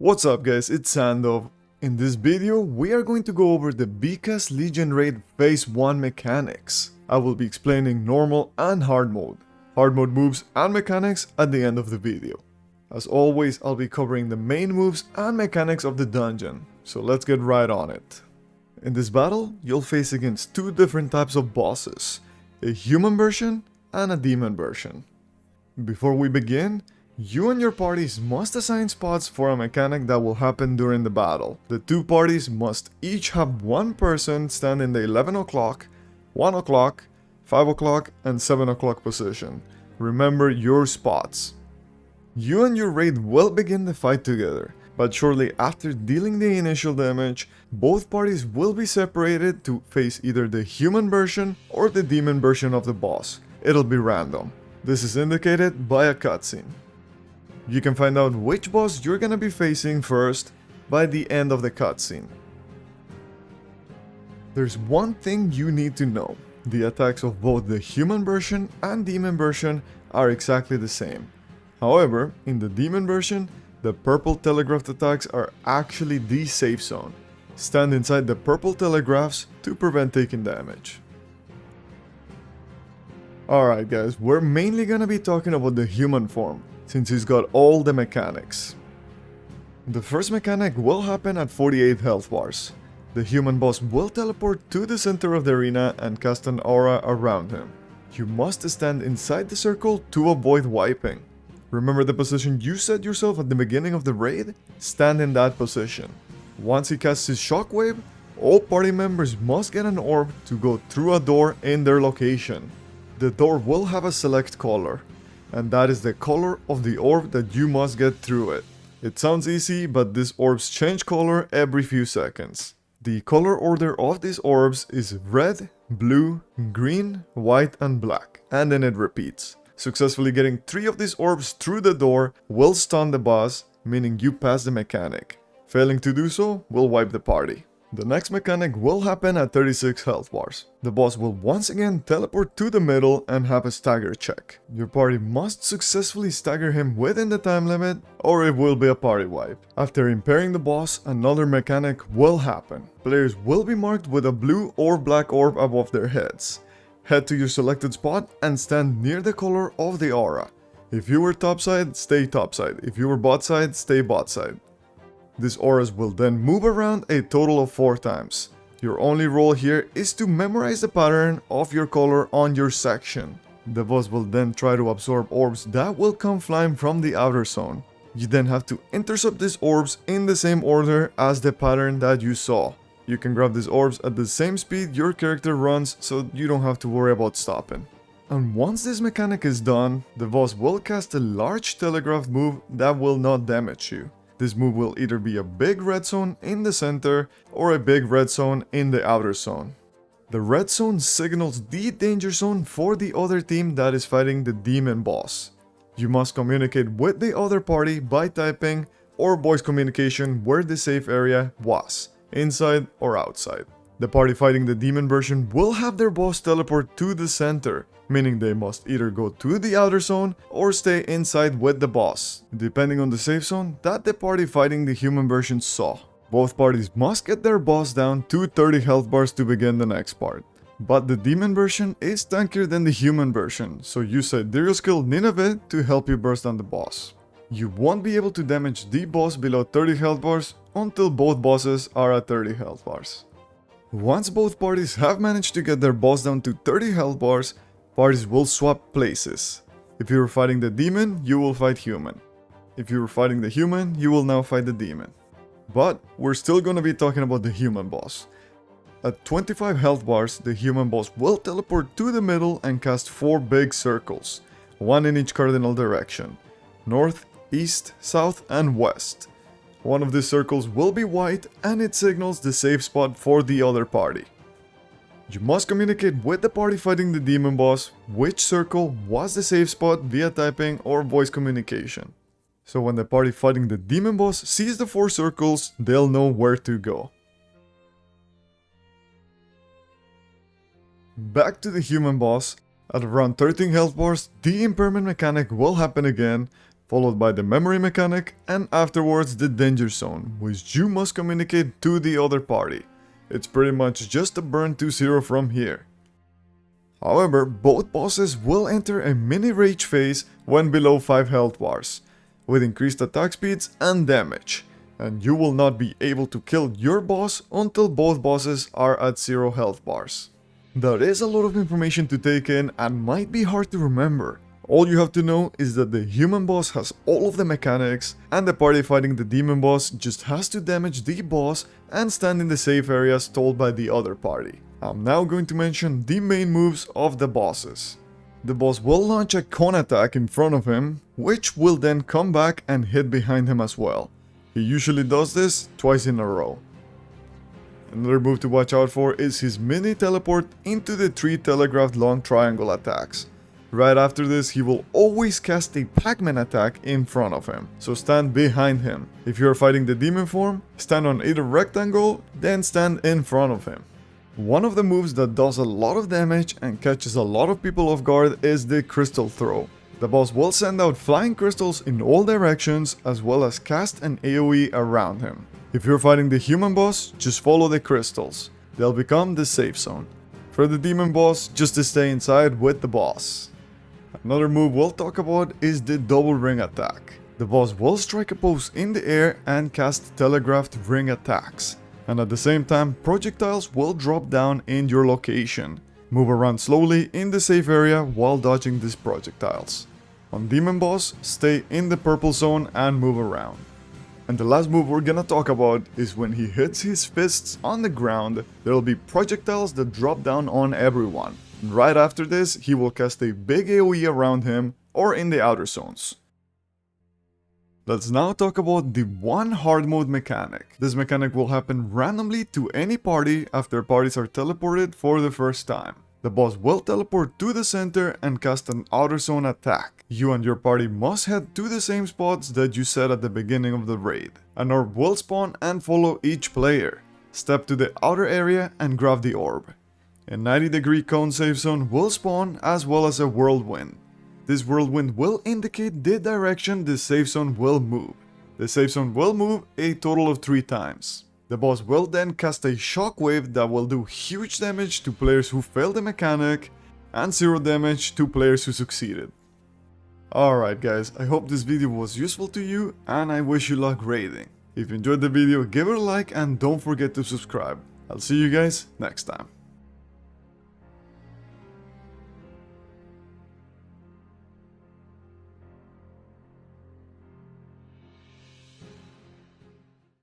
What's up guys, it's TheSandov. In this video, we are going to go over the Vykas Legion Raid Phase 1 mechanics. I will be explaining normal and hard mode moves and mechanics at the end of the video. As always, I'll be covering the main moves and mechanics of the dungeon, so let's get right on it. In this battle, you'll face against two different types of bosses, a human version and a demon version. Before we begin, you and your parties must assign spots for a mechanic that will happen during the battle. The two parties must each have one person stand in the 11 o'clock, 1 o'clock, 5 o'clock, and 7 o'clock position. Remember your spots. You and your raid will begin the fight together, but shortly after dealing the initial damage, both parties will be separated to face either the human version or the demon version of the boss. It'll be random. This is indicated by a cutscene. You can find out which boss you're gonna be facing first by the end of the cutscene. There's one thing you need to know. The attacks of both the human version and demon version are exactly the same. However, in the demon version, the purple telegraphed attacks are actually the safe zone. Stand inside the purple telegraphs to prevent taking damage. Alright guys, we're mainly gonna be talking about the human form, since he's got all the mechanics. The first mechanic will happen at 48 health bars. The human boss will teleport to the center of the arena and cast an aura around him. You must stand inside the circle to avoid wiping. Remember the position you set yourself at the beginning of the raid? Stand in that position. Once he casts his shockwave, all party members must get an orb to go through a door in their location. The door will have a select color, and that is the color of the orb that you must get through it. It sounds easy, but these orbs change color every few seconds. The color order of these orbs is red, blue, green, white, and black, and then it repeats. Successfully getting 3 of these orbs through the door will stun the boss, meaning you pass the mechanic. Failing to do so will wipe the party. The next mechanic will happen at 36 health bars. The boss will once again teleport to the middle and have a stagger check. Your party must successfully stagger him within the time limit or it will be a party wipe. After impairing the boss, another mechanic will happen. Players will be marked with a blue or black orb above their heads. Head to your selected spot and stand near the color of the aura. If you were topside, stay topside. If you were bot side, stay bot side. These auras will then move around a total of 4 times. Your only role here is to memorize the pattern of your color on your section. The boss will then try to absorb orbs that will come flying from the outer zone. You then have to intercept these orbs in the same order as the pattern that you saw. You can grab these orbs at the same speed your character runs, so you don't have to worry about stopping. And once this mechanic is done, the boss will cast a large telegraph move that will not damage you. This move will either be a big red zone in the center or a big red zone in the outer zone. The red zone signals the danger zone for the other team that is fighting the demon boss. You must communicate with the other party by typing or voice communication where the safe area was, inside or outside. The party fighting the demon version will have their boss teleport to the center, meaning they must either go to the outer zone or stay inside with the boss, depending on the safe zone that the party fighting the human version saw. Both parties must get their boss down to 30 health bars to begin the next part. But the demon version is tankier than the human version, so use Sidereal skill Nineveh to help you burst down the boss. You won't be able to damage the boss below 30 health bars until both bosses are at 30 health bars. Once both parties have managed to get their boss down to 30 health bars, parties will swap places. If you were fighting the demon, you will fight human. If you were fighting the human, you will now fight the demon. But we're still gonna be talking about the human boss. At 25 health bars, the human boss will teleport to the middle and cast 4 big circles, 1 in each cardinal direction: north, east, south, and west. One of these circles will be white and it signals the safe spot for the other party. You must communicate with the party fighting the demon boss which circle was the safe spot via typing or voice communication. So when the party fighting the demon boss sees the 4 circles, they'll know where to go. Back to the human boss. At around 13 health bars, the impairment mechanic will happen again. followed by the memory mechanic, and afterwards the danger zone, which you must communicate to the other party. It's pretty much just a burn to 0 from here. However, both bosses will enter a mini rage phase when below 5 health bars, with increased attack speeds and damage, and you will not be able to kill your boss until both bosses are at 0 health bars. That is a lot of information to take in and might be hard to remember. All you have to know is that the human boss has all of the mechanics, and the party fighting the demon boss just has to damage the boss and stand in the safe areas told by the other party. I'm now going to mention the main moves of the bosses. The boss will launch a cone attack in front of him, which will then come back and hit behind him as well. He usually does this twice in a row. Another move to watch out for is his mini teleport into the 3 telegraphed long triangle attacks. Right after this, he will always cast a Pac-Man attack in front of him, so stand behind him. If you are fighting the demon form, stand on either rectangle, then stand in front of him. One of the moves that does a lot of damage and catches a lot of people off guard is the crystal throw. The boss will send out flying crystals in all directions as well as cast an AoE around him. If you're fighting the human boss, just follow the crystals. They'll become the safe zone. For the demon boss, just to stay inside with the boss. Another move we'll talk about is the double ring attack. The boss will strike a pose in the air and cast telegraphed ring attacks. And at the same time, projectiles will drop down in your location. Move around slowly in the safe area while dodging these projectiles. On demon boss, stay in the purple zone and move around. And the last move we're gonna talk about is when he hits his fists on the ground, there'll be projectiles that drop down on everyone. And right after this, he will cast a big AoE around him or in the outer zones. Let's now talk about the one hard mode mechanic. This mechanic will happen randomly to any party after parties are teleported for the first time. The boss will teleport to the center and cast an outer zone attack. You and your party must head to the same spots that you set at the beginning of the raid. An orb will spawn and follow each player. Step to the outer area and grab the orb. A 90-degree cone safe zone will spawn as well as a whirlwind. This whirlwind will indicate the direction the safe zone will move. The safe zone will move a total of 3 times. The boss will then cast a shockwave that will do huge damage to players who failed the mechanic and 0 damage to players who succeeded. Alright guys, I hope this video was useful to you and I wish you luck raiding. If you enjoyed the video, give it a like and don't forget to subscribe. I'll see you guys next time.